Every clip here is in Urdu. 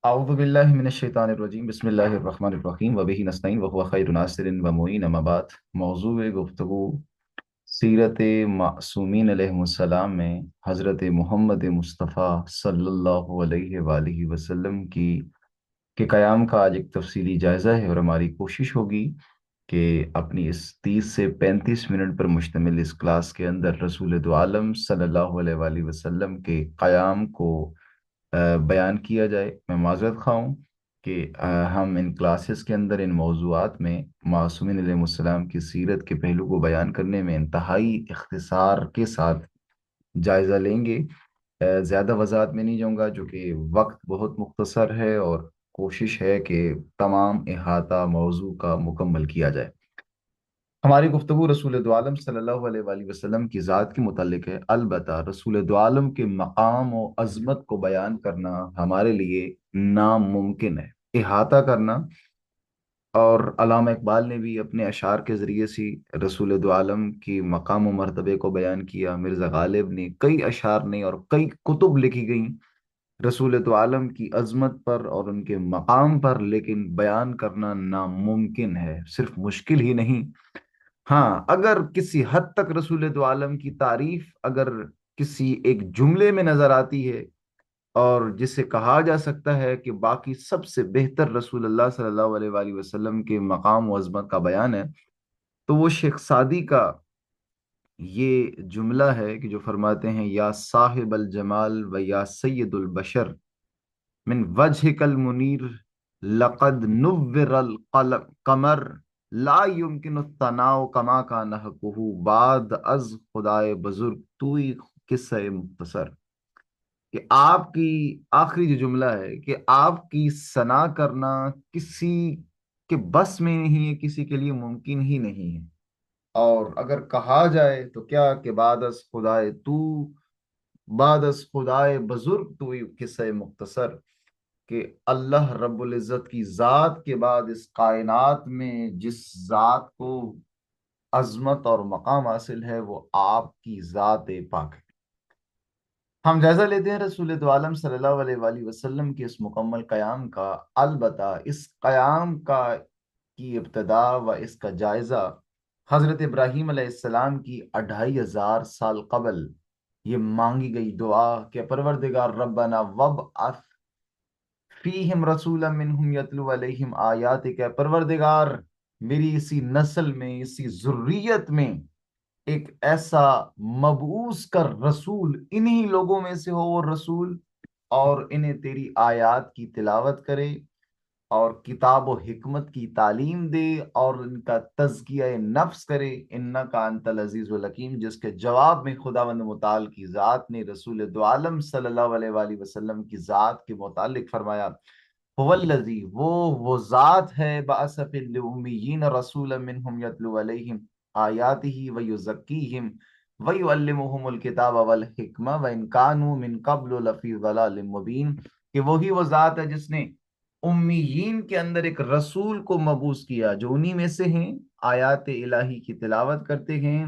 اعوذ باللہ من الشیطان الرجیم بسم اللہ الرحمن الرحیم وبہ نستعین وهو خیر ناصر و معین اما بعد۔ موضوع گفتگو سیرت معصومین علیہ السلام میں حضرت محمد مصطفیٰ صلی اللہ علیہ وآلہ وسلم کے قیام کا آج ایک تفصیلی جائزہ ہے، اور ہماری کوشش ہوگی کہ اپنی اس 30 سے 35 منٹ پر مشتمل اس کلاس کے اندر رسول دو عالم صلی اللہ علیہ وآلہ وسلم کے قیام کو بیان کیا جائے۔ میں معذرت خواہ ہوں کہ ہم ان کلاسز کے اندر ان موضوعات میں معصومین علیہ السلام کی سیرت کے پہلو کو بیان کرنے میں انتہائی اختصار کے ساتھ جائزہ لیں گے۔ زیادہ وضاحت میں نہیں جاؤں گا، جو کہ وقت بہت مختصر ہے، اور کوشش ہے کہ تمام احاطہ موضوع کا مکمل کیا جائے۔ ہماری گفتگو رسول دو عالم صلی اللہ علیہ وآلہ وسلم کی ذات کے متعلق ہے، البتہ رسول دو عالم کے مقام و عظمت کو بیان کرنا ہمارے لیے ناممکن ہے۔ احاطہ کرنا، اور علامہ اقبال نے بھی اپنے اشعار کے ذریعے سے رسول دو عالم کی مقام و مرتبے کو بیان کیا۔ مرزا غالب نے کئی اشعار نے اور کئی کتب لکھی گئیں رسول دو عالم کی عظمت پر اور ان کے مقام پر، لیکن بیان کرنا ناممکن ہے، صرف مشکل ہی نہیں۔ ہاں، اگر کسی حد تک رسول دو عالم کی تعریف اگر کسی ایک جملے میں نظر آتی ہے، اور جسے کہا جا سکتا ہے کہ باقی سب سے بہتر رسول اللہ صلی اللہ علیہ وآلہ وسلم کے مقام و عظمت کا بیان ہے، تو وہ شیخ سعدی کا یہ جملہ ہے کہ جو فرماتے ہیں: یا صاحب الجمال و یا سید البشر من وجهك المنیر لقد نور القمر لا يمكن الثناء کما کان حقہ بعد از خدائے بزرگ توئی قصہ مختصر۔ کہ آپ کی آخری جو جملہ ہے کہ آپ کی ثنا کرنا کسی کے بس میں نہیں ہے، کسی کے لیے ممکن ہی نہیں ہے، اور اگر کہا جائے تو کیا کہ بعد از خدائے بزرگ تو قصہ مختصر، کہ اللہ رب العزت کی ذات کے بعد اس کائنات میں جس ذات کو عظمت اور مقام حاصل ہے وہ آپ کی ذات پاک ہے۔ ہم جائزہ لیتے ہیں رسول دو عالم صلی اللہ علیہ وآلہ وسلم کے اس مکمل قیام کا، البتہ اس قیام کی ابتدا و اس کا جائزہ حضرت ابراہیم علیہ السلام کی 2500 سال قبل یہ مانگی گئی دعا کہ پروردگار ربنا وابعث فیہم رسولا منہم یتلو علیہم آیاتک، پروردگار میری اسی نسل میں، اسی ذریت میں ایک ایسا مبعوث کر رسول، انہی لوگوں میں سے ہو وہ رسول، اور انہیں تیری آیات کی تلاوت کرے اور کتاب و حکمت کی تعلیم دے اور ان کا تزکیہ نفس کرے، انکا انت العزیز الحکیم، جس کے جواب میں خداوند متعال کی ذات نے رسول دو عالم صلی اللہ علیہ وآلہ وسلم کی ذات کے متعلق فرمایا: هو الذی، وہ ذات ہے، بعث فی الامیین رسولا منہم یتلو علیہم آیاتہ ویزکیہم ویعلمہم الکتاب والحکمہ وان کانوا من قبل لفی ضلال مبین، کہ وہی وہ ذات ہے جس نے امیین کے اندر ایک رسول کو مبعوث کیا جو انہی میں سے ہیں، آیات الہی کی تلاوت کرتے ہیں،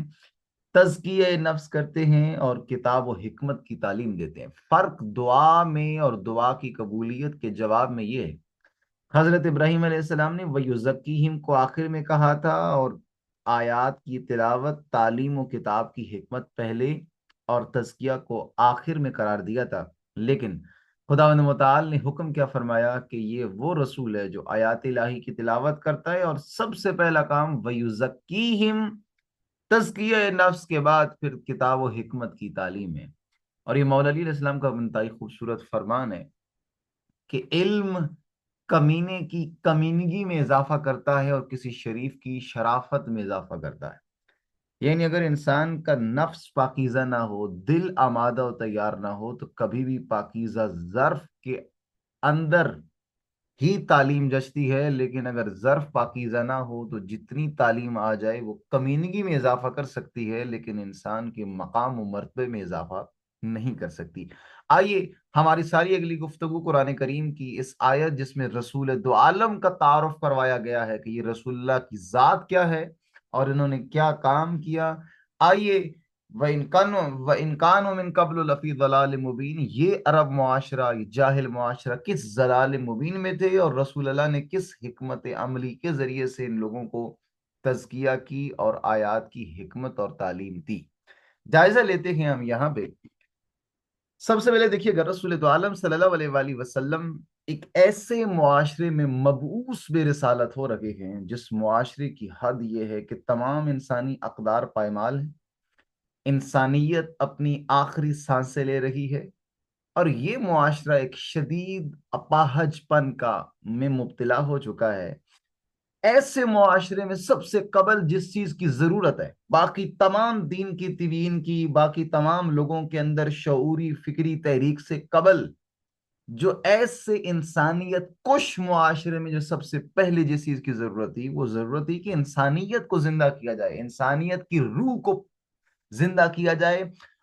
تزکیہ نفس کرتے ہیں اور کتاب و حکمت کی تعلیم دیتے ہیں۔ فرق دعا میں اور دعا کی قبولیت کے جواب میں یہ ہے، حضرت ابراہیم علیہ السلام نے وَيُزَكِّيهِمْ کو آخر میں کہا تھا، اور آیات کی تلاوت، تعلیم و کتاب کی حکمت پہلے اور تزکیہ کو آخر میں قرار دیا تھا، لیکن خداوند متعال نے حکم کیا فرمایا کہ یہ وہ رسول ہے جو آیات الہی کی تلاوت کرتا ہے، اور سب سے پہلا کام وَيُزَكِّيهِمْ، تزکیہ نفس کے بعد پھر کتاب و حکمت کی تعلیم ہے۔ اور یہ مولا علی علیہ السلام کا انتہائی خوبصورت فرمان ہے کہ علم کمینے کی کمینگی میں اضافہ کرتا ہے اور کسی شریف کی شرافت میں اضافہ کرتا ہے۔ یعنی اگر انسان کا نفس پاکیزہ نہ ہو، دل آمادہ و تیار نہ ہو، تو کبھی بھی پاکیزہ ظرف کے اندر ہی تعلیم جچتی ہے، لیکن اگر ظرف پاکیزہ نہ ہو تو جتنی تعلیم آ جائے وہ کمینگی میں اضافہ کر سکتی ہے، لیکن انسان کے مقام و مرتبے میں اضافہ نہیں کر سکتی۔ آئیے ہماری ساری اگلی گفتگو قرآن کریم کی اس آیت جس میں رسول دو عالم کا تعارف کروایا گیا ہے کہ یہ رسول اللہ کی ذات کیا ہے اور انہوں نے کیا کام کیا، آئیے وَإِنْ كَانُوا مِنْ قَبْلُ لَفِي ضَلَالٍ مُبِينٍ، یہ عرب معاشرہ، یہ جاہل معاشرہ کس ضلال مبین میں تھے، اور رسول اللہ نے کس حکمت عملی کے ذریعے سے ان لوگوں کو تزکیہ کی اور آیات کی حکمت اور تعلیم دی۔ جائزہ لیتے ہیں ہم یہاں پہ۔ سب سے پہلے دیکھیے، اگر رسول تو عالم صلی اللہ علیہ وآلہ وسلم ایک ایسے معاشرے میں مبعوث بے رسالت ہو رہے ہیں جس معاشرے کی حد یہ ہے کہ تمام انسانی اقدار پائمال ہیں، انسانیت اپنی آخری سانسیں لے رہی ہے، اور یہ معاشرہ ایک شدید اپاہج پن کا میں مبتلا ہو چکا ہے، ایسے معاشرے میں سب سے قبل جس چیز کی ضرورت ہے، باقی تمام دین کی تبیین کی، باقی تمام لوگوں کے اندر شعوری فکری تحریک سے قبل، جو ایسے انسانیت کش معاشرے میں جو سب سے پہلے جس چیز کی ضرورت تھی، وہ ضرورت تھی کہ انسانیت کو زندہ کیا جائے، انسانیت کی روح کو زندہ کیا جائے،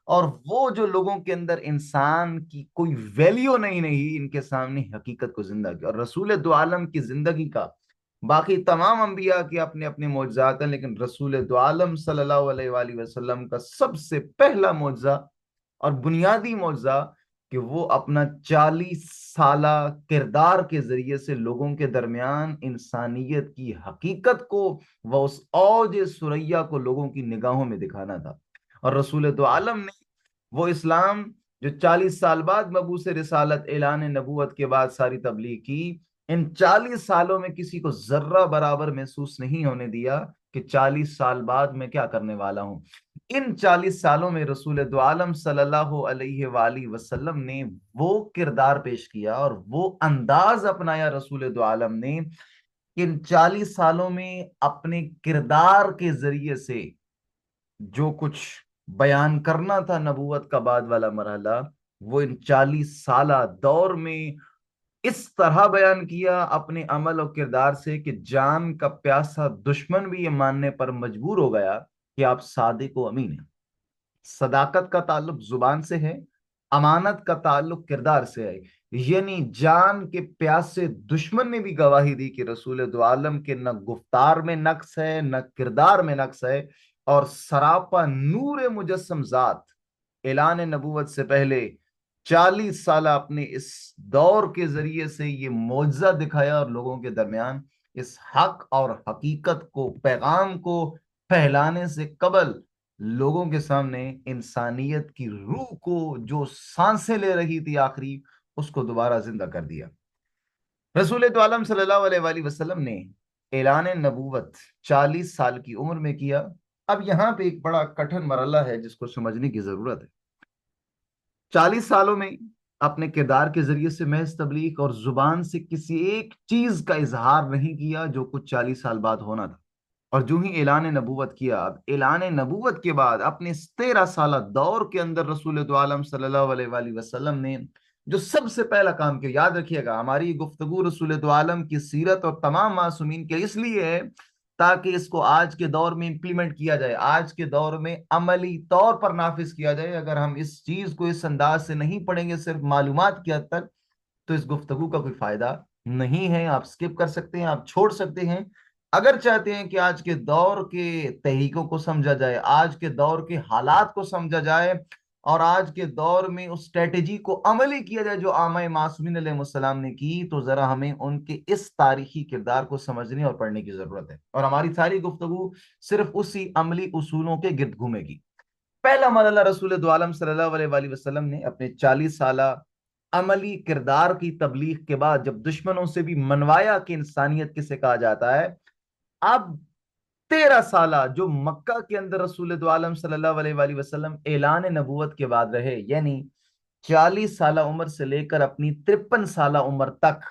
اور وہ جو لوگوں کے اندر انسان کی کوئی ویلیو نہیں ان کے سامنے حقیقت کو زندہ کیا۔ اور رسول دو عالم کی زندگی کا، باقی تمام انبیاء کے اپنے اپنے معجزات ہیں، لیکن رسول دو عالم صلی اللہ علیہ وآلہ وسلم کا سب سے پہلا معجزہ اور بنیادی معجزہ کہ وہ اپنا 40 سالہ کردار کے ذریعے سے لوگوں کے درمیان انسانیت کی حقیقت کو، وہ اس اوج ثریا کو لوگوں کی نگاہوں میں دکھانا تھا۔ اور رسول دو عالم نے وہ اسلام جو 40 سال بعد مبعوث رسالت اعلان نبوت کے بعد ساری تبلیغ کی، ان 40 سالوں میں کسی کو ذرہ برابر محسوس نہیں ہونے دیا کہ 40 سال بعد میں کیا کرنے والا ہوں۔ ان 40 سالوں میں رسول دو عالم صلی اللہ علیہ وآلہ وسلم نے وہ کردار پیش کیا اور وہ انداز اپنایا رسول دو عالم نے، ان 40 سالوں میں اپنے کردار کے ذریعے سے جو کچھ بیان کرنا تھا نبوت کا بعد والا مرحلہ، وہ ان 40 سالہ دور میں اس طرح بیان کیا اپنے عمل و کردار سے کہ جان کا پیاسا دشمن بھی یہ ماننے پر مجبور ہو گیا کہ آپ صادق و امین ہیں۔ صداقت کا تعلق زبان سے ہے، امانت کا تعلق کردار سے ہے، یعنی جان کے پیاسے دشمن نے بھی گواہی دی کہ رسول دو عالم کے نہ گفتار میں نقص ہے نہ کردار میں نقص ہے، اور سراپا نور مجسم ذات اعلان نبوت سے پہلے 40 سالہ اپنے اس دور کے ذریعے سے یہ معجزہ دکھایا، اور لوگوں کے درمیان اس حق اور حقیقت کو، پیغام کو پھیلانے سے قبل لوگوں کے سامنے انسانیت کی روح کو جو سانسیں لے رہی تھی آخری، اس کو دوبارہ زندہ کر دیا۔ رسول تو عالم صلی اللہ علیہ وآلہ وسلم نے اعلان نبوت 40 سال کی عمر میں کیا۔ اب یہاں پہ ایک بڑا کٹھن مرحلہ ہے جس کو سمجھنے کی ضرورت ہے۔ 40 سالوں میں اپنے کردار کے ذریعے سے محض تبلیغ اور زبان سے کسی ایک چیز کا اظہار نہیں کیا جو کچھ 40 سال بعد ہونا تھا، اور جو ہی اعلان نبوت کیا، اب اعلان نبوت کے بعد اپنے اس 13 سالہ دور کے اندر رسول دو عالم صلی اللہ علیہ وآلہ وسلم نے جو سب سے پہلا کام کیا، یاد رکھیے گا ہماری یہ گفتگو رسول دو عالم کی سیرت اور تمام معصومین کے اس لیے ہے تاکہ اس کو آج کے دور میں امپلیمنٹ کیا جائے، آج کے دور میں عملی طور پر نافذ کیا جائے۔ اگر ہم اس چیز کو اس انداز سے نہیں پڑھیں گے صرف معلومات کی حد تک، تو اس گفتگو کا کوئی فائدہ نہیں ہے۔ آپ سکپ کر سکتے ہیں، آپ چھوڑ سکتے ہیں۔ اگر چاہتے ہیں کہ آج کے دور کے تحریکوں کو سمجھا جائے، آج کے دور کے حالات کو سمجھا جائے، اور آج کے دور میں اس اسٹریٹجی کو عملی کیا جائے جو آمائے معصومین علیہ السلام نے کی، تو ذرا ہمیں ان کے اس تاریخی کردار کو سمجھنے اور پڑھنے کی ضرورت ہے، اور ہماری ساری گفتگو صرف اسی عملی اصولوں کے گرد گھومے گی۔ پہلا مرحلہ رسول دو عالم صلی اللہ علیہ وآلہ وسلم نے اپنے 40 سالہ عملی کردار کی تبلیغ کے بعد جب دشمنوں سے بھی منوایا کہ انسانیت کسے کہا جاتا ہے، اب 13 سالہ جو مکہ کے اندر رسول دو عالم صلی اللہ علیہ وآلہ وسلم اعلان نبوت کے بعد رہے، یعنی 40 سالہ عمر سے لے کر اپنی 53 سالہ عمر تک،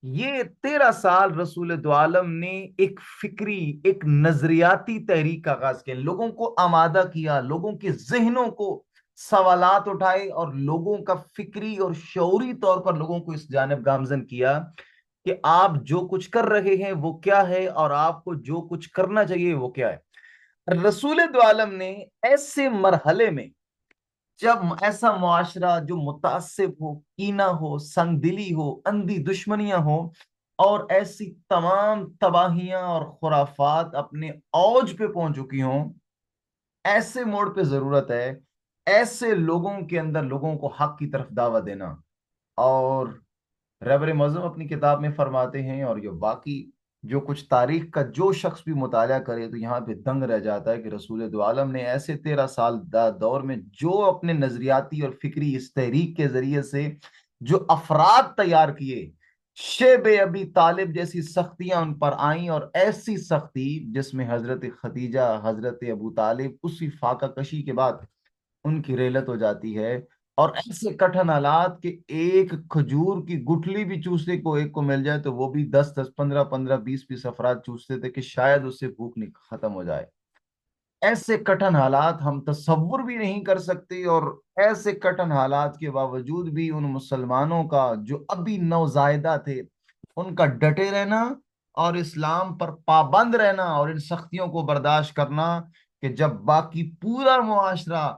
یہ 13 سال رسول دو عالم نے ایک فکری، ایک نظریاتی تحریک کا آغاز کیا، لوگوں کو آمادہ کیا، لوگوں کے ذہنوں کو سوالات اٹھائے، اور لوگوں کا فکری اور شعوری طور پر لوگوں کو اس جانب گامزن کیا کہ آپ جو کچھ کر رہے ہیں وہ کیا ہے، اور آپ کو جو کچھ کرنا چاہیے وہ کیا ہے۔ رسول دو عالم نے ایسے مرحلے میں، جب ایسا معاشرہ جو متعصب ہو، کینہ ہو، سنگ دلی ہو، اندھی دشمنیاں ہو، اور ایسی تمام تباہیاں اور خرافات اپنے اوج پہ پہنچ چکی ہوں، ایسے موڑ پہ ضرورت ہے، ایسے لوگوں کے اندر لوگوں کو حق کی طرف دعوت دینا۔ اور رہبر معظم اپنی کتاب میں فرماتے ہیں، اور یہ باقی جو کچھ تاریخ کا جو شخص بھی مطالعہ کرے تو یہاں پہ دنگ رہ جاتا ہے کہ رسول دو عالم نے ایسے 13 سال دور میں جو اپنے نظریاتی اور فکری اس تحریک کے ذریعے سے جو افراد تیار کیے، شیب ابی طالب جیسی سختیاں ان پر آئیں، اور ایسی سختی جس میں حضرت خدیجہ، حضرت ابو طالب اسی فاقہ کشی کے بعد ان کی ریلت ہو جاتی ہے، اور ایسے کٹھن حالات کہ ایک کھجور کی گٹھلی بھی چوسے کو ایک کو مل جائے تو وہ بھی 10 10 15 15 20 20 افراد چوستے تھے کہ شاید اس سے بھوک نہیں ختم ہو جائے۔ ایسے کٹھن حالات ہم تصور بھی نہیں کر سکتے، اور ایسے کٹھن حالات کے باوجود بھی ان مسلمانوں کا جو ابھی نوزائیدہ تھے ان کا ڈٹے رہنا اور اسلام پر پابند رہنا اور ان سختیوں کو برداشت کرنا، کہ جب باقی پورا معاشرہ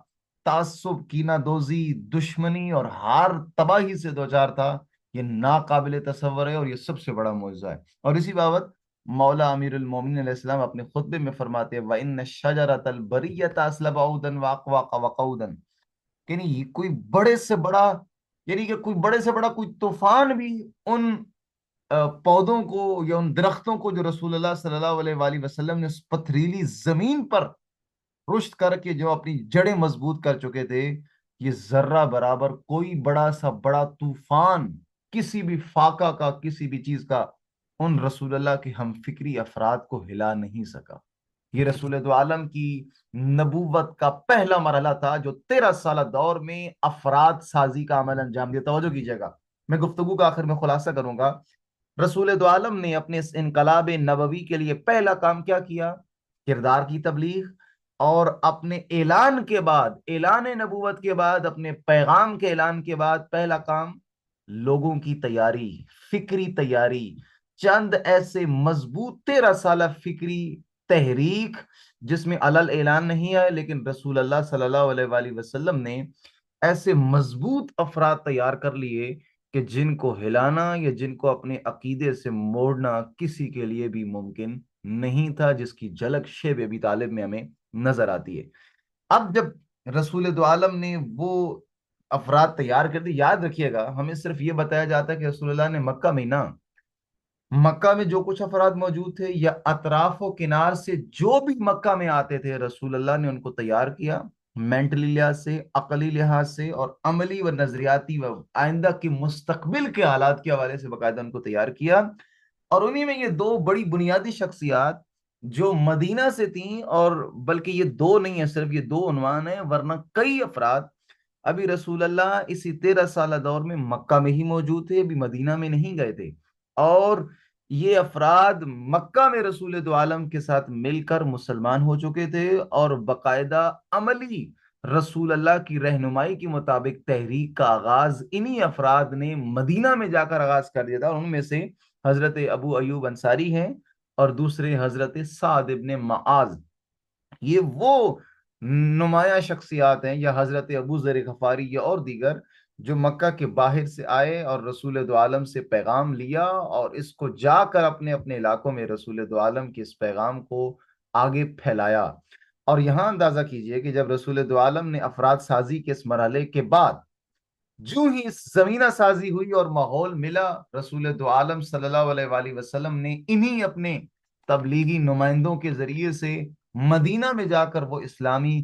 تعصب، کینہ دوزی، دشمنی اور ہار تباہی سے دوچار تھا، یہ ناقابل تصور ہے اور یہ سب سے بڑا معجزہ ہے۔ اور اسی بابت مولا امیر المومنین علیہ السلام اپنے خطبے میں فرماتے ہیں وَإِنَّ الشَّجَرَةَ الْبَرِيَّةَ أَسْلَبَ عُودًا وَأَقْوَى وَقَعُودًا، یعنی یہ کوئی بڑے سے بڑا، یعنی کہ کوئی بڑے سے بڑا کوئی طوفان بھی ان پودوں کو یا ان درختوں کو جو رسول اللہ صلی اللہ علیہ وآلہ وسلم نے اس پتھریلی زمین پر رشت کر کے جو اپنی جڑیں مضبوط کر چکے تھے، یہ ذرہ برابر کوئی بڑا سا بڑا طوفان کسی بھی فاقہ کا، کسی بھی چیز کا ان رسول اللہ کے ہم فکری افراد کو ہلا نہیں سکا۔ یہ رسول دو عالم کی نبوت کا پہلا مرحلہ تھا جو 13 سالہ دور میں افراد سازی کا عمل انجام دیا۔ توجہ کیجیے گا، میں گفتگو کا آخر میں خلاصہ کروں گا۔ رسول دو عالم نے اپنے اس انقلاب نبوی کے لیے پہلا کام کیا کیا؟ کردار کی تبلیغ، اور اپنے اعلان کے بعد، اعلان نبوت کے بعد، اپنے پیغام کے اعلان کے بعد پہلا کام لوگوں کی تیاری، فکری تیاری، چند ایسے مضبوط 13 سالہ فکری تحریک جس میں علل اعلان نہیں ہے، لیکن رسول اللہ صلی اللہ علیہ وآلہ وسلم نے ایسے مضبوط افراد تیار کر لیے کہ جن کو ہلانا یا جن کو اپنے عقیدے سے موڑنا کسی کے لیے بھی ممکن نہیں تھا، جس کی جھلک شیب ابی طالب میں ہمیں نظر آتی ہے۔ اب جب رسول دو عالم نے وہ افراد تیار کر دی، یاد رکھیے گا ہمیں صرف یہ بتایا جاتا ہے کہ رسول اللہ نے مکہ میں نا، مکہ میں جو کچھ افراد موجود تھے یا اطراف و کنار سے جو بھی مکہ میں آتے تھے، رسول اللہ نے ان کو تیار کیا، مینٹلی لحاظ سے، عقلی لحاظ سے، اور عملی و نظریاتی و آئندہ کی مستقبل کے حالات کے حوالے سے باقاعدہ ان کو تیار کیا۔ اور انہی میں یہ دو بڑی بنیادی شخصیات جو مدینہ سے تھیں، اور بلکہ یہ دو نہیں ہیں، صرف یہ دو عنوان ہیں، ورنہ کئی افراد ابھی رسول اللہ اسی 13 سالہ دور میں مکہ میں ہی موجود تھے، ابھی مدینہ میں نہیں گئے تھے، اور یہ افراد مکہ میں رسول دو عالم کے ساتھ مل کر مسلمان ہو چکے تھے، اور باقاعدہ عملی رسول اللہ کی رہنمائی کے مطابق تحریک کا آغاز انہی افراد نے مدینہ میں جا کر آغاز کر دیا تھا۔ اور ان میں سے حضرت ابو ایوب انصاری ہیں، اور دوسرے حضرت سعد ابن معاذ، یہ وہ نمایاں شخصیات ہیں، یا حضرت ابو ذر غفاری یا اور دیگر، جو مکہ کے باہر سے آئے اور رسول دو عالم سے پیغام لیا، اور اس کو جا کر اپنے اپنے علاقوں میں رسول دو عالم کے اس پیغام کو آگے پھیلایا۔ اور یہاں اندازہ کیجئے کہ جب رسول دو عالم نے افراد سازی کے اس مرحلے کے بعد جو ہی اس زمینہ سازی ہوئی اور ماحول ملا، رسول دو عالم صلی اللہ علیہ وآلہ وسلم نے انہی اپنے تبلیغی نمائندوں کے ذریعے سے مدینہ میں جا کر وہ اسلامی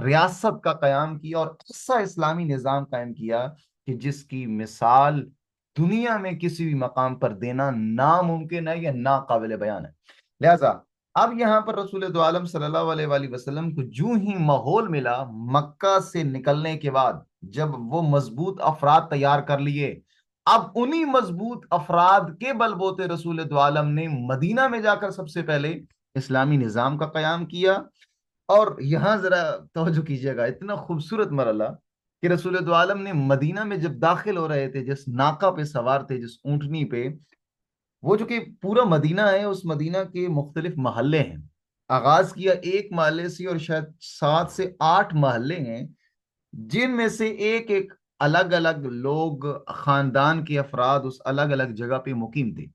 ریاست کا قیام کیا، اور ایسا اسلامی نظام قائم کیا کہ جس کی مثال دنیا میں کسی بھی مقام پر دینا ناممکن ہے یا ناقابل بیان ہے۔ لہذا اب یہاں پر رسول دو عالم صلی اللہ علیہ وآلہ وسلم کو جو ہی ماحول ملا مکہ سے نکلنے کے بعد، جب وہ مضبوط افراد تیار کر لیے، اب انہی مضبوط افراد کے بل بوتے رسول دو عالم نے مدینہ میں جا کر سب سے پہلے اسلامی نظام کا قیام کیا۔ اور یہاں ذرا توجہ کیجیے گا، اتنا خوبصورت مرحلہ کہ رسول دو عالم نے مدینہ میں جب داخل ہو رہے تھے، جس ناقہ پہ سوار تھے، جس اونٹنی پہ، وہ جو کہ پورا مدینہ ہے، اس مدینہ کے مختلف محلے ہیں، آغاز کیا ایک محلے سے، اور شاید 7 سے 8 محلے ہیں، جن میں سے ایک ایک الگ الگ لوگ، خاندان کے افراد اس الگ الگ جگہ پہ مقیم تھے۔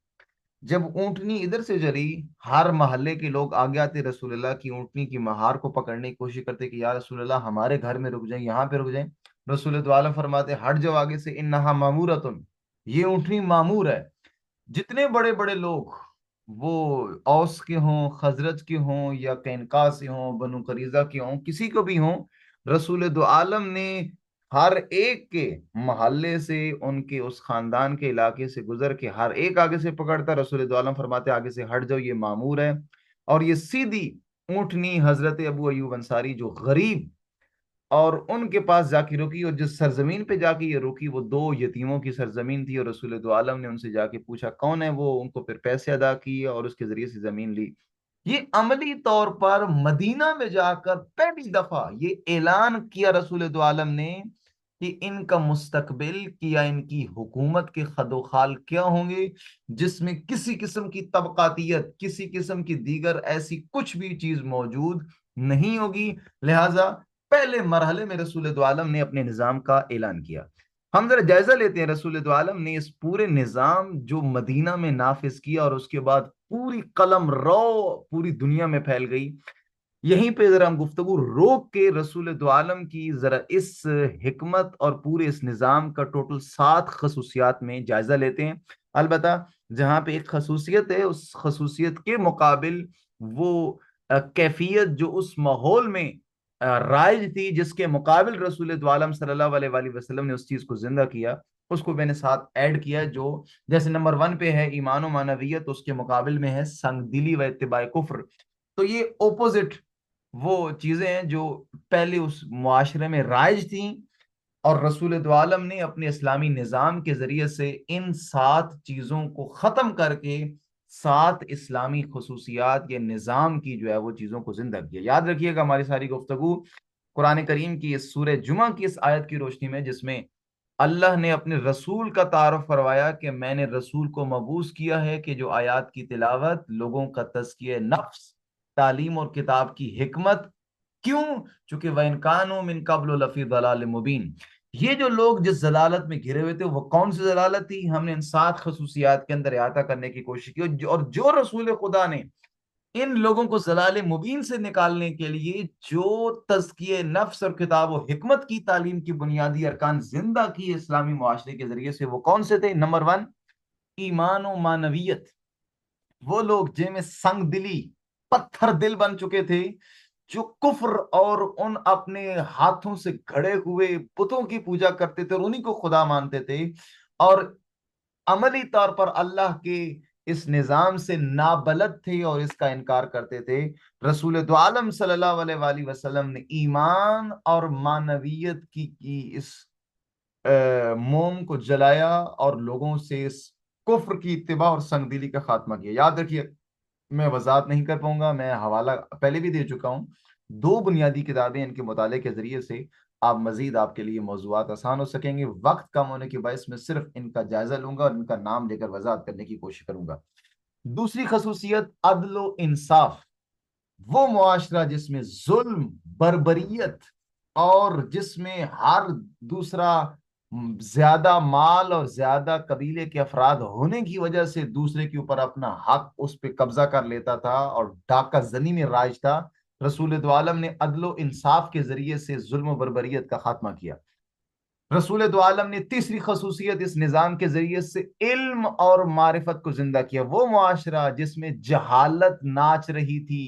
جب اونٹنی ادھر سے چلی، ہر محلے کے لوگ آگے آتے، رسول اللہ کی اونٹنی کی مہار کو پکڑنے کی کوشش کرتے کہ یا رسول اللہ ہمارے گھر میں رک جائیں، یہاں پہ رک جائیں۔ رسول تو عالم فرماتے ہٹ جاؤ آگے سے، انہا مامورتن، یہ اونٹنی معمور ہے۔ جتنے بڑے بڑے لوگ، وہ اوس کے ہوں، خزرج کے ہوں، یا قینقاع سے ہوں، بنو قریظہ کے ہوں، کسی کو بھی ہوں، رسول دو عالم نے ہر ایک کے محلے سے، ان کے اس خاندان کے علاقے سے گزر کے ہر ایک آگے سے پکڑتا، رسول دو عالم فرماتے آگے سے ہٹ جاؤ، یہ معمور ہے۔ اور یہ سیدھی اونٹنی حضرت ابو ایوب انصاری جو غریب، اور ان کے پاس جا کے رکی، اور جس سرزمین پہ جا کے یہ رکی وہ دو یتیموں کی سرزمین تھی، اور رسول دو عالم نے ان سے جا کے پوچھا کون ہے وہ، ان کو پھر پیسے ادا کیے اور اس کے ذریعے سے زمین لی۔ یہ عملی طور پر مدینہ میں جا کر پہلی دفعہ یہ اعلان کیا رسول دو عالم نے کہ ان کا مستقبل کیا، ان کی حکومت کے خد و خال کیا ہوں گے، جس میں کسی قسم کی طبقاتیت، کسی قسم کی دیگر ایسی کچھ بھی چیز موجود نہیں ہوگی۔ لہذا پہلے مرحلے میں رسول دو عالم نے اپنے نظام کا اعلان کیا۔ ہم ذرا جائزہ لیتے ہیں، رسول دو عالم نے اس پورے نظام جو مدینہ میں نافذ کیا اور اس کے بعد پوری قلم رو پوری دنیا میں پھیل گئی، یہیں پہ ذرا ہم گفتگو روک کے رسول دو عالم کی ذرا اس حکمت اور پورے اس نظام کا ٹوٹل 7 خصوصیات میں جائزہ لیتے ہیں۔ البتہ جہاں پہ ایک خصوصیت ہے، اس خصوصیت کے مقابل وہ کیفیت جو اس ماحول میں رائج تھی، جس کے مقابل رسول دو عالم صلی اللہ علیہ وآلہ وسلم نے اس چیز کو زندہ کیا، اس کو میں نے ساتھ ایڈ کیا، جو جیسے نمبر 1 پہ ہے ایمان و معنویت، اس کے مقابل میں ہے سنگ دلی و اتباع کفر۔ تو یہ اوپوزٹ وہ چیزیں ہیں جو پہلے اس معاشرے میں رائج تھیں، اور رسول دو عالم نے اپنے اسلامی نظام کے ذریعے سے ان 7 چیزوں کو ختم کر کے 7 اسلامی خصوصیات یا نظام کی جو ہے وہ چیزوں کو زندہ کیا۔ یاد رکھیے گا ہماری ساری گفتگو قرآن کریم کی اس سورہ جمعہ کی اس آیت کی روشنی میں، جس میں اللہ نے اپنے رسول کا تعارف فرمایا کہ میں نے رسول کو مبعوث کیا ہے کہ جو آیات کی تلاوت، لوگوں کا تزکیہ نفس، تعلیم اور کتاب کی حکمت، کیوں؟ چونکہ وَإِن كَانُوا مِن قَبْلُ لَفِي ضَلَالٍ مُبِينٍ، یہ جو لوگ جس ضلالت میں گھرے ہوئے تھے وہ کون سی ضلالت تھی؟ ہم نے ان 7 خصوصیات کے اندر احاطہ کرنے کی کوشش کی، اور جو رسول خدا نے ان لوگوں کو ضلال مبین سے نکالنے کے لیے جو تزکیہ نفس اور کتاب و حکمت کی تعلیم کی بنیادی ارکان زندہ کی اسلامی معاشرے کے ذریعے سے، وہ کون سے تھے؟ نمبر 1 ایمان و معنویت۔ وہ لوگ جن میں سنگ دلی، پتھر دل بن چکے تھے، جو کفر اور ان اپنے ہاتھوں سے گھڑے ہوئے بتوں کی پوجا کرتے تھے اور انہی کو خدا مانتے تھے، اور عملی طور پر اللہ کے اس نظام سے نابلد تھے اور اس کا انکار کرتے تھے، رسول دو عالم صلی اللہ علیہ وآلہ وسلم نے ایمان اور معنویت کی اس موم کو جلایا اور لوگوں سے اس کفر کی اتباع اور سنگ دلی کا خاتمہ کیا۔ یاد رکھیے، میں وضاحت نہیں کر پاؤں گا، میں حوالہ پہلے بھی دے چکا ہوں، 2 بنیادی کتابیں ان کے مطالعے کے ذریعے سے آپ مزید آپ کے لیے موضوعات آسان ہو سکیں گے۔ وقت کم ہونے کے باعث میں صرف ان کا جائزہ لوں گا اور ان کا نام لے کر وضاحت کرنے کی کوشش کروں گا۔ دوسری خصوصیت عدل و انصاف۔ وہ معاشرہ جس میں ظلم، بربریت، اور جس میں ہر دوسرا زیادہ مال اور زیادہ قبیلے کے افراد ہونے کی وجہ سے دوسرے کے اوپر اپنا حق اس پہ قبضہ کر لیتا تھا اور ڈاکہ زنی میں رائج تھا، رسول دو عالم نے عدل و انصاف کے ذریعے سے ظلم و بربریت کا خاتمہ کیا۔ رسول دو عالم نے تیسری خصوصیت اس نظام کے ذریعے سے علم اور معرفت کو زندہ کیا۔ وہ معاشرہ جس میں جہالت ناچ رہی تھی،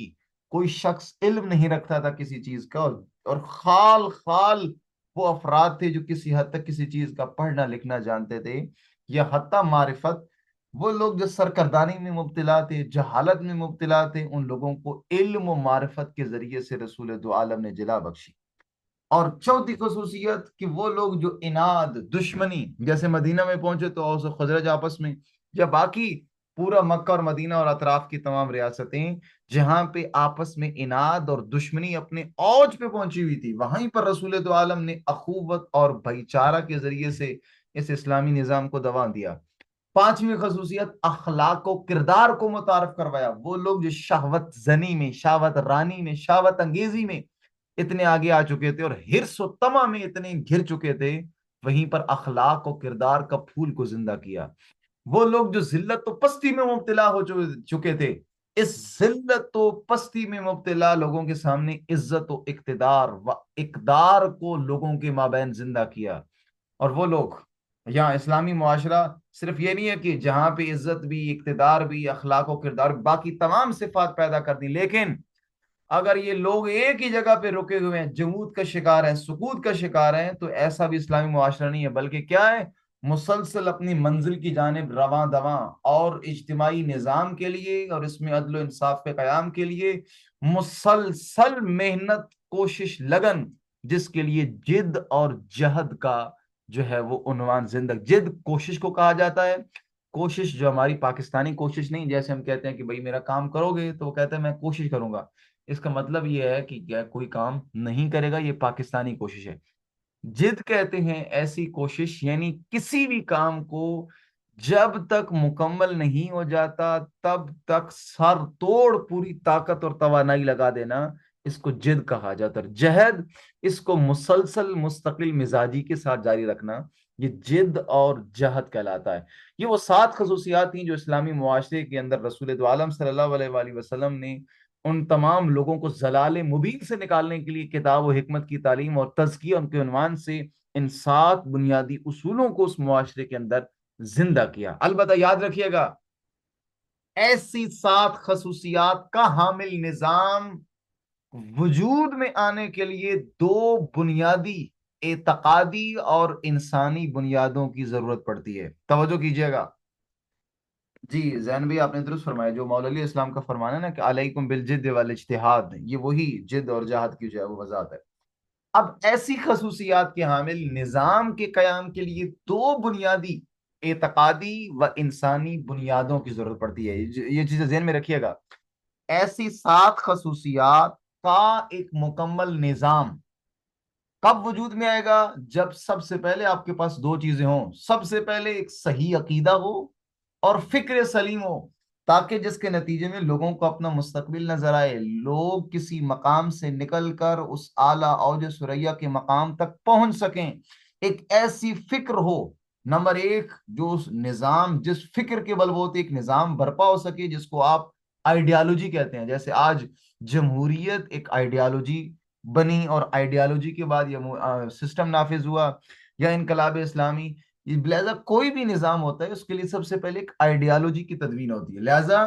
کوئی شخص علم نہیں رکھتا تھا کسی چیز کا، اور خال خال وہ افراد تھے جو کسی حد تک کسی چیز کا پڑھنا لکھنا جانتے تھے، یا حتی معرفت، وہ لوگ جو سرکردانی میں مبتلا تھے، جہالت میں مبتلا تھے، ان لوگوں کو علم و معرفت کے ذریعے سے رسول دو عالم نے جلا بخشی۔ اور چوتھی خصوصیت کہ وہ لوگ جو اناد، دشمنی، جیسے مدینہ میں پہنچے تو اوس و خزرج آپس میں، یا باقی پورا مکہ اور مدینہ اور اطراف کی تمام ریاستیں جہاں پہ آپس میں اناد اور دشمنی اپنے اوج پہ پہنچی ہوئی تھی، وہیں پر رسول دو عالم نے اخوت اور بھائی چارہ کے ذریعے سے اس اسلامی نظام کو دوام دیا۔ پانچویں خصوصیت اخلاق و کردار کو متعارف کروایا۔ وہ لوگ جو شہوت زنی میں، شہوت رانی میں، شہوت انگیزی میں اتنے آگے آ چکے تھے اور حرص و طمع میں اتنے گر چکے تھے، وہیں پر اخلاق و کردار کا پھول کو زندہ کیا۔ وہ لوگ جو ذلت و پستی میں مبتلا ہو چکے تھے، اس ذلت و پستی میں مبتلا لوگوں کے سامنے عزت و اقتدار و اقدار کو لوگوں کے مابین زندہ کیا۔ اور وہ لوگ، یہاں اسلامی معاشرہ صرف یہ نہیں ہے کہ جہاں پہ عزت بھی، اقتدار بھی، اخلاق و کردار، باقی تمام صفات پیدا کر دی، لیکن اگر یہ لوگ ایک ہی جگہ پہ رکے ہوئے ہیں، جمود کا شکار ہیں، سقوط کا شکار ہیں، تو ایسا بھی اسلامی معاشرہ نہیں ہے، بلکہ کیا ہے؟ مسلسل اپنی منزل کی جانب رواں دواں، اور اجتماعی نظام کے لیے اور اس میں عدل و انصاف کے قیام کے لیے مسلسل محنت، کوشش، لگن، جس کے لیے جد اور جہد کا جو ہے وہ عنوان زندہ، جد کوشش کو کہا جاتا ہے۔ کوشش جو ہماری پاکستانی کوشش نہیں، جیسے ہم کہتے ہیں کہ بھائی میرا کام کرو گے، تو وہ کہتے ہیں میں کوشش کروں گا، اس کا مطلب یہ ہے کہ کیا کوئی کام نہیں کرے گا، یہ پاکستانی کوشش ہے۔ جد کہتے ہیں ایسی کوشش، یعنی کسی بھی کام کو جب تک مکمل نہیں ہو جاتا تب تک سر توڑ پوری طاقت اور توانائی لگا دینا، اس کو جد کہا جاتا ہے۔ جہد، اس کو مسلسل مستقل مزاجی کے ساتھ جاری رکھنا، یہ جد اور جہد کہلاتا ہے۔ یہ وہ 7 خصوصیات تھیں جو اسلامی معاشرے کے اندر رسول دو عالم صلی اللہ علیہ وآلہ وسلم نے ان تمام لوگوں کو ضلال مبین سے نکالنے کے لیے کتاب و حکمت کی تعلیم اور تزکیہ ان کے عنوان سے ان 7 بنیادی اصولوں کو اس معاشرے کے اندر زندہ کیا۔ البتہ یاد رکھیے گا، ایسی 7 خصوصیات کا حامل نظام وجود میں آنے کے لیے 2 بنیادی اعتقادی اور انسانی بنیادوں کی ضرورت پڑتی ہے۔ توجہ کیجیے گا جی، زین بھائی آپ نے درست فرمایا، جو مولا علی اسلام کا فرمان ہے نا کہ علیکم بالجد والاجتہاد، یہ وہی جد اور جہاد کی جو ہے وہ وضاحت ہے۔ اب ایسی خصوصیات کے حامل نظام کے قیام کے لیے 2 بنیادی اعتقادی و انسانی بنیادوں کی ضرورت پڑتی ہے، یہ چیزیں ذہن میں رکھیے گا۔ ایسی 7 خصوصیات کا ایک مکمل نظام کب وجود میں آئے گا؟ جب سب سے پہلے آپ کے پاس 2 چیزیں ہوں، سب سے پہلے ایک صحیح عقیدہ ہو اور فکر سلیم ہو، تاکہ جس کے نتیجے میں لوگوں کو اپنا مستقبل نظر آئے، لوگ کسی مقام سے نکل کر اس اعلیٰ اوج ثریا کے مقام تک پہنچ سکیں۔ ایک ایسی فکر ہو، نمبر 1، جو اس نظام، جس فکر کے بلبوتے ایک نظام برپا ہو سکے جس کو آپ آئیڈیالوجی کہتے ہیں۔ جیسے آج جمہوریت ایک آئیڈیالوجی بنی، اور آئیڈیالوجی کے بعد یہ سسٹم نافذ ہوا، یا انقلاب اسلامی۔ لہذا کوئی بھی نظام ہوتا ہے اس کے لیے سب سے پہلے ایک آئیڈیالوجی کی تدوین ہوتی ہے۔ لہذا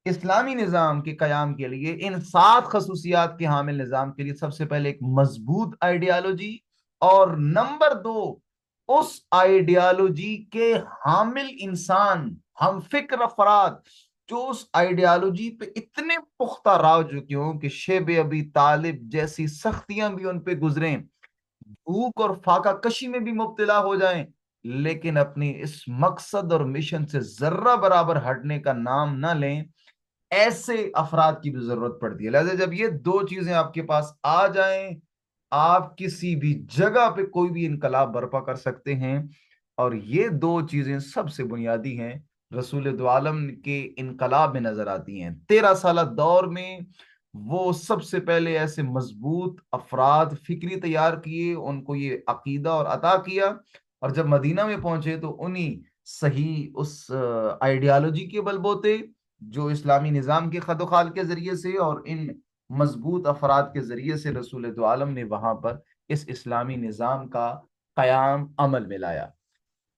اسلامی نظام کے قیام کے لیے ان 7 خصوصیات کے حامل نظام کے لیے سب سے پہلے ایک مضبوط آئیڈیالوجی، اور نمبر 2، اس آئیڈیالوجی کے حامل انسان، ہم فکر افراد، جو اس آئیڈیالوجی پہ اتنے پختہ راہ چکے ہوں کہ شیب ابی طالب جیسی سختیاں بھی ان پہ گزریں، بھوک اور فاقہ کشی میں بھی مبتلا ہو جائیں، لیکن اپنی اس مقصد اور مشن سے ذرہ برابر ہٹنے کا نام نہ لیں، ایسے افراد کی بھی ضرورت پڑتی ہے۔ لہذا جب یہ 2 چیزیں آپ کے پاس آ جائیں، آپ کسی بھی جگہ پہ کوئی بھی انقلاب برپا کر سکتے ہیں۔ اور یہ 2 چیزیں سب سے بنیادی ہیں، رسول دو عالم کے انقلاب میں نظر آتی ہیں۔ 13 سالہ دور میں وہ سب سے پہلے ایسے مضبوط افراد فکری تیار کیے، ان کو یہ عقیدہ اور عطا کیا، اور جب مدینہ میں پہنچے تو انہی صحیح اس آئیڈیالوجی کے بلبوتے، جو اسلامی نظام کے خد و خال کے ذریعے سے اور ان مضبوط افراد کے ذریعے سے، رسول دو عالم نے وہاں پر اس اسلامی نظام کا قیام عمل میں لایا۔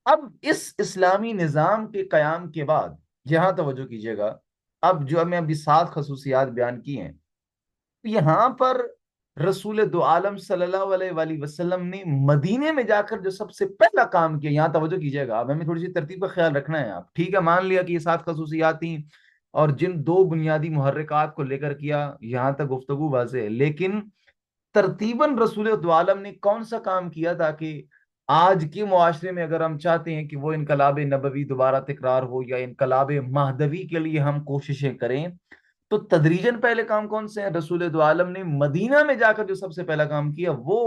اب اس اسلامی نظام کے قیام کے بعد، یہاں توجہ کیجیے گا، اب جو میں ابھی 7 خصوصیات بیان کی ہیں، یہاں پر رسول دو عالم صلی اللہ علیہ وآلہ وسلم نے مدینے میں جا کر جو سب سے پہلا کام کیا، یہاں توجہ کیجیے گا، اب ہمیں تھوڑی سی ترتیب کا خیال رکھنا ہے۔ آپ ٹھیک ہے، مان لیا کہ یہ 7 خصوصیات تھیں، اور جن 2 بنیادی محرکات کو لے کر کیا، یہاں تک گفتگو واضح ہے، لیکن ترتیباً رسول دو عالم نے کون سا کام کیا تاکہ آج کے معاشرے میں اگر ہم چاہتے ہیں کہ وہ انقلاب نبوی دوبارہ تکرار ہو، یا انقلاب مہدوی کے لیے ہم کوششیں کریں، تو تدریجاً پہلے کام کون سے ہیں؟ رسول دو عالم نے مدینہ میں جا کر جو سب سے پہلا کام کیا، وہ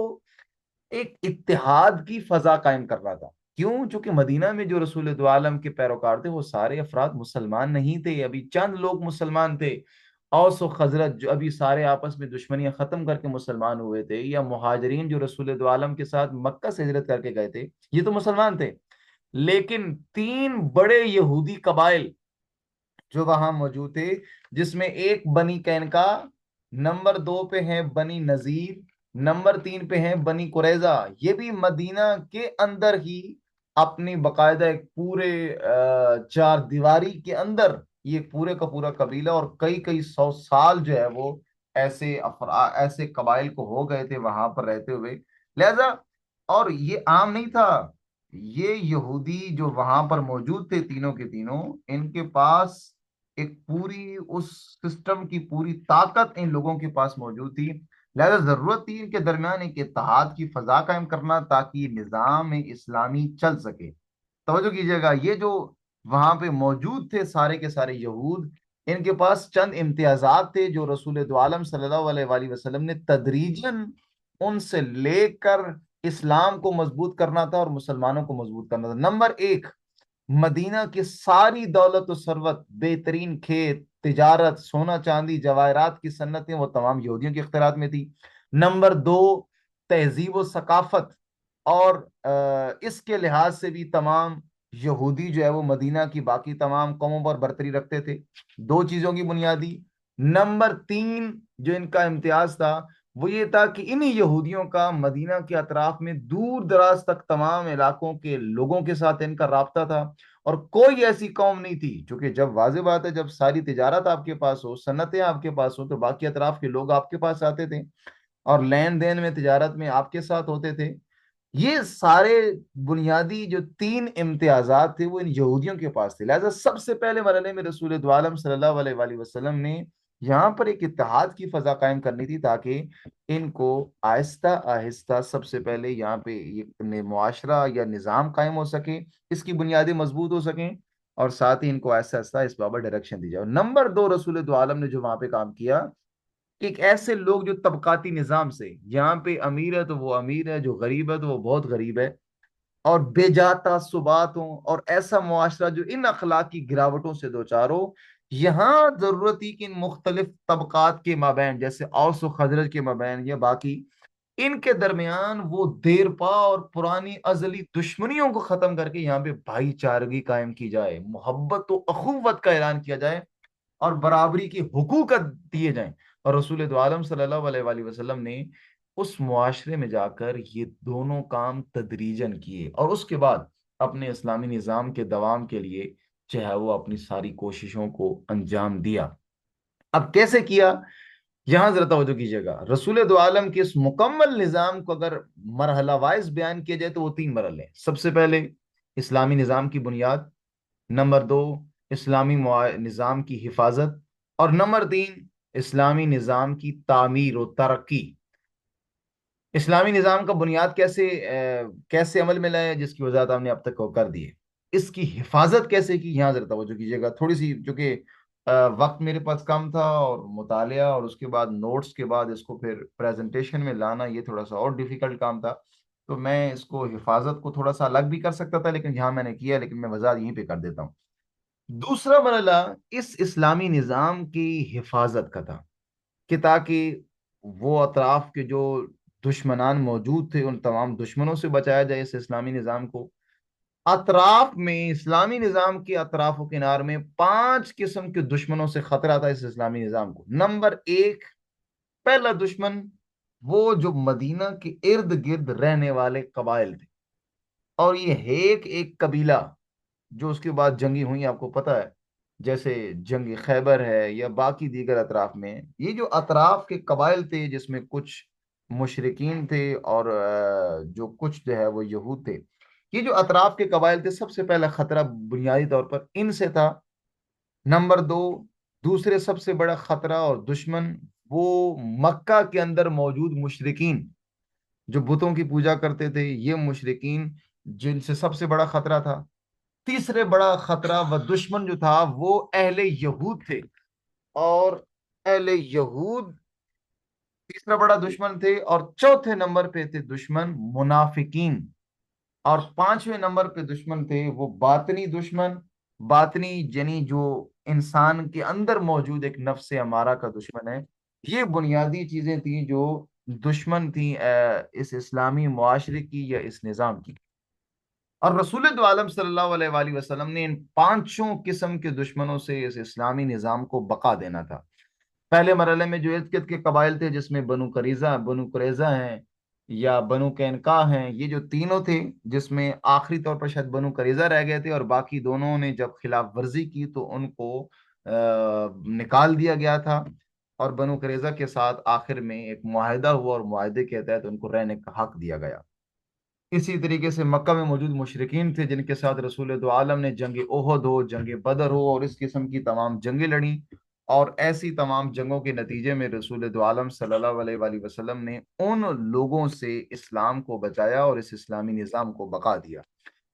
ایک اتحاد کی فضا قائم کر رہا تھا۔ کیوں؟ چونکہ مدینہ میں جو رسول دو عالم کے پیروکار تھے وہ سارے افراد مسلمان نہیں تھے، ابھی چند لوگ مسلمان تھے، اوس و خزرج جو ابھی سارے آپس میں دشمنیاں ختم کر کے مسلمان ہوئے تھے، یا مہاجرین جو رسول دو عالم کے ساتھ مکہ سے ہجرت کر کے گئے تھے، یہ تو مسلمان تھے، لیکن تین بڑے یہودی قبائل جو وہاں موجود تھے، جس میں ایک بنی قینقاع، نمبر دو پہ ہیں بنی نذیر، نمبر تین پہ ہیں بنی قریظہ، یہ بھی مدینہ کے اندر ہی اپنی باقاعدہ ایک پورے چار دیواری کے اندر، یہ پورے کا پورا قبیلہ اور کئی کئی سو سال جو ہے وہ ایسے قبائل کو ہو گئے تھے وہاں پر رہتے ہوئے، لہذا اور یہ عام نہیں تھا، یہ یہودی جو وہاں پر موجود تھے تینوں کے تینوں، ان کے پاس ایک پوری اس سسٹم کی پوری طاقت ان لوگوں کے پاس موجود تھی، لہذا ضرورت تھی ان کے درمیان ایک اتحاد کی فضا قائم کرنا تاکہ یہ نظام اسلامی چل سکے۔ توجہ کیجیے گا، یہ جو وہاں پہ موجود تھے سارے کے سارے یہود، ان کے پاس چند امتیازات تھے جو رسول دو عالم صلی اللہ علیہ وآلہ وسلم نے تدریجاً ان سے لے کر اسلام کو مضبوط کرنا تھا اور مسلمانوں کو مضبوط کرنا تھا۔ نمبر ایک، مدینہ کی ساری دولت و ثروت، بہترین کھیت، تجارت، سونا چاندی، جواہرات کی صنعتیں، وہ تمام یہودیوں کے اختیارات میں تھی۔ نمبر دو، تہذیب و ثقافت، اور اس کے لحاظ سے بھی تمام یہودی جو ہے وہ مدینہ کی باقی تمام قوموں پر برتری رکھتے تھے، دو چیزوں کی بنیادی۔ نمبر تین جو ان کا امتیاز تھا وہ یہ تھا کہ انہی یہودیوں کا مدینہ کے اطراف میں دور دراز تک تمام علاقوں کے لوگوں کے ساتھ ان کا رابطہ تھا، اور کوئی ایسی قوم نہیں تھی، چونکہ جب واضح بات ہے جب ساری تجارت آپ کے پاس ہو، صنعتیں آپ کے پاس ہو، تو باقی اطراف کے لوگ آپ کے پاس آتے تھے اور لین دین میں تجارت میں آپ کے ساتھ ہوتے تھے۔ یہ سارے بنیادی جو تین امتیازات تھے وہ ان یہودیوں کے پاس تھے، لہذا سب سے پہلے مرحلے میں رسول دو عالم صلی اللہ علیہ وآلہ وسلم نے یہاں پر ایک اتحاد کی فضا قائم کرنی تھی تاکہ ان کو آہستہ آہستہ سب سے پہلے یہاں پہ ایک معاشرہ یا نظام قائم ہو سکے، اس کی بنیادیں مضبوط ہو سکیں، اور ساتھ ہی ان کو آہستہ آہستہ اس بابت ڈائریکشن دی جائے۔ نمبر دو، رسول دو عالم نے جو وہاں پہ کام کیا کہ ایک ایسے لوگ جو طبقاتی نظام سے، یہاں پہ امیر ہے تو وہ امیر ہے، جو غریب ہے تو وہ بہت غریب ہے، اور بے جا تعصبات ہوں، اور ایسا معاشرہ جو ان اخلاقی گراوٹوں سے دوچار ہو، یہاں ضرورت ہی کہ ان مختلف طبقات کے مابین، جیسے اوس و خزرج کے مابین یا باقی، ان کے درمیان وہ دیر پا اور پرانی ازلی دشمنیوں کو ختم کر کے یہاں پہ بھائی چارگی قائم کی جائے، محبت و اخوت کا اعلان کیا جائے، اور برابری کی حقوق دیے جائیں۔ اور رسول دو عالم صلی اللہ علیہ وآلہ وسلم نے اس معاشرے میں جا کر یہ دونوں کام تدریجن کیے، اور اس کے بعد اپنے اسلامی نظام کے دوام کے لیے چاہے وہ اپنی ساری کوششوں کو انجام دیا۔ اب کیسے کیا، یہاں ذرا توجہ کیجیے گا، رسول دو عالم کے اس مکمل نظام کو اگر مرحلہ وائز بیان کیا جائے تو وہ تین مرحلے ہیں۔ سب سے پہلے اسلامی نظام کی بنیاد، نمبر دو اسلامی نظام کی حفاظت، اور نمبر تین اسلامی نظام کی تعمیر و ترقی۔ اسلامی نظام کا بنیاد کیسے عمل میں لائے، جس کی وضاحت ہم نے اب تک کر دی ہے۔ اس کی حفاظت کیسے کی، یہاں ذرا توجہ کیجیے گا تھوڑی سی، چونکہ وقت میرے پاس کم تھا، اور مطالعہ اور اس کے بعد نوٹس کے بعد اس کو پھر پریزنٹیشن میں لانا یہ تھوڑا سا اور ڈیفیکلٹ کام تھا، تو میں اس کو حفاظت کو تھوڑا سا الگ بھی کر سکتا تھا لیکن یہاں میں نے کیا، لیکن میں وضاحت یہیں پہ کر دیتا ہوں۔ دوسرا مرحلہ اس اسلامی نظام کی حفاظت کا تھا کہ تاکہ وہ اطراف کے جو دشمنان موجود تھے ان تمام دشمنوں سے بچایا جائے اس اسلامی نظام کو۔ اطراف میں اسلامی نظام کے اطراف و کنار میں پانچ قسم کے دشمنوں سے خطرہ تھا اس اسلامی نظام کو۔ نمبر ایک، پہلا دشمن وہ جو مدینہ کے ارد گرد رہنے والے قبائل تھے، اور یہ ایک ایک قبیلہ جو اس کے بعد جنگی ہوئی آپ کو پتہ ہے، جیسے جنگ خیبر ہے یا باقی دیگر اطراف میں، یہ جو اطراف کے قبائل تھے جس میں کچھ مشرکین تھے اور جو کچھ جو ہے وہ یہود تھے، یہ جو اطراف کے قبائل تھے سب سے پہلا خطرہ بنیادی طور پر ان سے تھا۔ نمبر دو، دوسرے سب سے بڑا خطرہ اور دشمن وہ مکہ کے اندر موجود مشرکین جو بتوں کی پوجا کرتے تھے، یہ مشرکین جن سے سب سے بڑا خطرہ تھا۔ تیسرے بڑا خطرہ و دشمن جو تھا وہ اہل یہود تھے، اور اہل یہود تیسرا بڑا دشمن تھے، اور چوتھے نمبر پہ تھے دشمن منافقین، اور پانچویں نمبر پہ دشمن تھے وہ باطنی دشمن، باطنی یعنی جو انسان کے اندر موجود ایک نفس امارہ کا دشمن ہے۔ یہ بنیادی چیزیں تھیں جو دشمن تھیں اس اسلامی معاشرے کی یا اس نظام کی۔ اور رسول دو عالم صلی اللہ علیہ وآلہ وسلم نے ان پانچوں قسم کے دشمنوں سے اس اسلامی نظام کو بقا دینا تھا۔ پہلے مرحلے میں جو ارد گرد کے قبائل تھے، جس میں بنو قریظہ ہیں یا بنو قینقاع ہیں، یہ جو تینوں تھے، جس میں آخری طور پر شاید بنو قریظہ رہ گئے تھے، اور باقی دونوں نے جب خلاف ورزی کی تو ان کو نکال دیا گیا تھا، اور بنو قریظہ کے ساتھ آخر میں ایک معاہدہ ہوا، اور معاہدے کے تحت ان کو رہنے کا حق دیا گیا۔ اسی طریقے سے مکہ میں موجود مشرکین تھے، جن کے ساتھ رسول دو عالم نے جنگ احد ہو، جنگ بدر ہو، اور اس قسم کی تمام جنگیں لڑیں، اور ایسی تمام جنگوں کے نتیجے میں رسول دو عالم صلی اللہ علیہ وآلہ وسلم نے ان لوگوں سے اسلام کو بچایا اور اس اسلامی نظام کو بقا دیا۔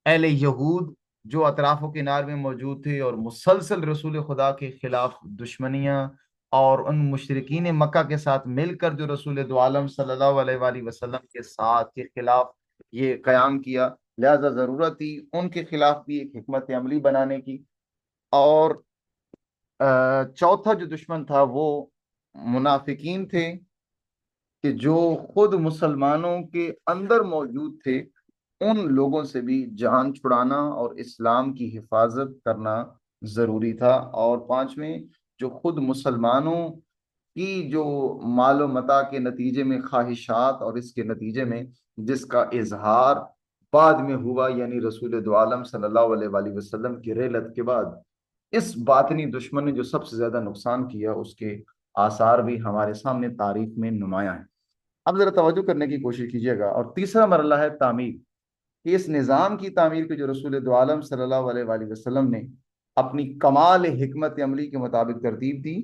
اہل یہود جو اطراف و کنار میں موجود تھے اور مسلسل رسول خدا کے خلاف دشمنیاں، اور ان مشرکین مکہ کے ساتھ مل کر جو رسول دو عالم صلی اللہ علیہ وآلہ وسلم کے ساتھ کے خلاف یہ قیام کیا، لہذا ضرورت تھی ان کے خلاف بھی ایک حکمت عملی بنانے کی۔ اور چوتھا جو دشمن تھا وہ منافقین تھے، کہ جو خود مسلمانوں کے اندر موجود تھے، ان لوگوں سے بھی جان چھڑانا اور اسلام کی حفاظت کرنا ضروری تھا۔ اور پانچویں، جو خود مسلمانوں کی جو مال و متاع کے نتیجے میں خواہشات، اور اس کے نتیجے میں جس کا اظہار بعد میں ہوا، یعنی رسول دو عالم صلی اللہ علیہ وآلہ وسلم کی رحلت کے بعد، اس باطنی دشمن نے جو سب سے زیادہ نقصان کیا، اس کے آثار بھی ہمارے سامنے تاریخ میں نمایاں ہیں۔ اب ذرا توجہ کرنے کی کوشش کیجیے گا، اور تیسرا مرحلہ ہے تعمیر، کہ اس نظام کی تعمیر کے جو رسول دو عالم صلی اللہ علیہ وآلہ وسلم نے اپنی کمال حکمت عملی کے مطابق ترتیب دی،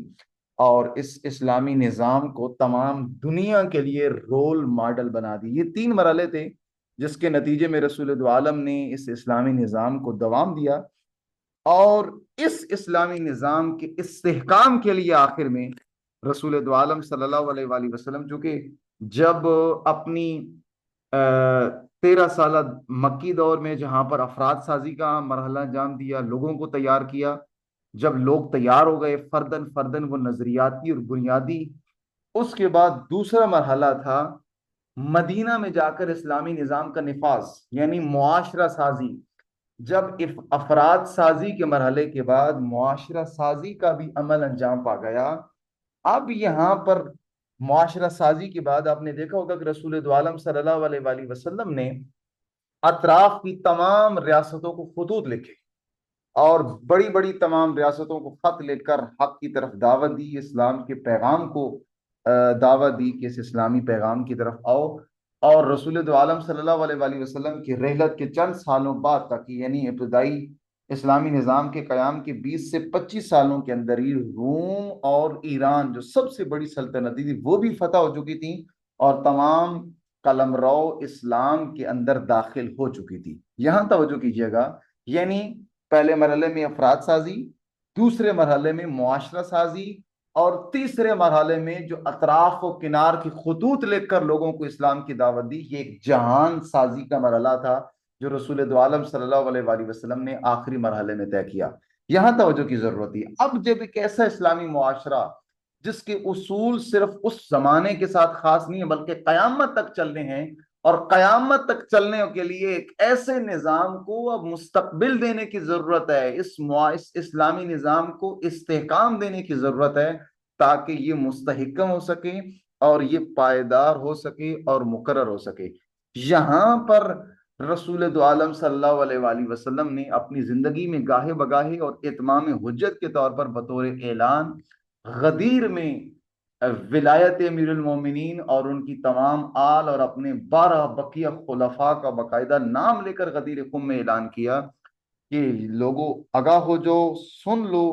اور اس اسلامی نظام کو تمام دنیا کے لیے رول ماڈل بنا دی۔ یہ تین مرحلے تھے جس کے نتیجے میں رسول دو عالم نے اس اسلامی نظام کو دوام دیا، اور اس اسلامی نظام کے استحکام کے لیے آخر میں رسول دو عالم صلی اللہ علیہ وآلہ وسلم، چونکہ جب اپنی 13 سالہ مکی دور میں جہاں پر افراد سازی کا مرحلہ انجام دیا، لوگوں کو تیار کیا، جب لوگ تیار ہو گئے فردن فردن، وہ نظریاتی اور بنیادی، اس کے بعد دوسرا مرحلہ تھا مدینہ میں جا کر اسلامی نظام کا نفاذ، یعنی معاشرہ سازی۔ جب افراد سازی کے مرحلے کے بعد معاشرہ سازی کا بھی عمل انجام پا گیا، اب یہاں پر معاشرہ سازی کے بعد آپ نے دیکھا ہوگا کہ رسول دو عالم صلی اللہ علیہ وآلہ وسلم نے اطراف کی تمام ریاستوں کو خطوط لکھے، اور بڑی بڑی تمام ریاستوں کو خط لکھ کر حق کی طرف دعوت دی، اسلام کے پیغام کو دعوت دی کہ اس اسلامی پیغام کی طرف آؤ۔ اور رسول دو عالم صلی اللہ علیہ وآلہ وسلم کی رحلت کے چند سالوں بعد تک، یعنی ابتدائی اسلامی نظام کے قیام کے 20 سے 25 سالوں کے اندر ہی روم اور ایران جو سب سے بڑی سلطنتیں تھی، وہ بھی فتح ہو چکی تھیں، اور تمام قلمرو اسلام کے اندر داخل ہو چکی تھی۔ یہاں توجہ کیجیے گا، یعنی پہلے مرحلے میں افراد سازی، دوسرے مرحلے میں معاشرہ سازی، اور تیسرے مرحلے میں جو اطراف و کنار کی خطوط لکھ کر لوگوں کو اسلام کی دعوت دی، یہ ایک جہان سازی کا مرحلہ تھا جو رسول دو عالم صلی اللہ علیہ وآلہ وسلم نے آخری مرحلے میں طے کیا۔ یہاں توجہ کی ضرورت ہے۔ اب جب ایک ایسا اسلامی معاشرہ جس کے اصول صرف اس زمانے کے ساتھ خاص نہیں ہے بلکہ قیامت تک چلنے ہیں، اور قیامت تک چلنے کے لیے ایک ایسے نظام کو اب مستقبل دینے کی ضرورت ہے، اس اسلامی نظام کو استحکام دینے کی ضرورت ہے، تاکہ یہ مستحکم ہو سکے اور یہ پائیدار ہو سکے اور مقرر ہو سکے۔ یہاں پر رسول دو عالم صلی اللہ علیہ وآلہ وسلم نے اپنی زندگی میں گاہے بگاہے اور اتمام حجت کے طور پر بطور اعلان غدیر میں ولایت امیر المومنین اور ان کی تمام آل اور اپنے 12 بقیہ خلفاء کا باقاعدہ نام لے کر غدیر خم میں اعلان کیا کہ لوگوں آگاہ ہو، جو سن لو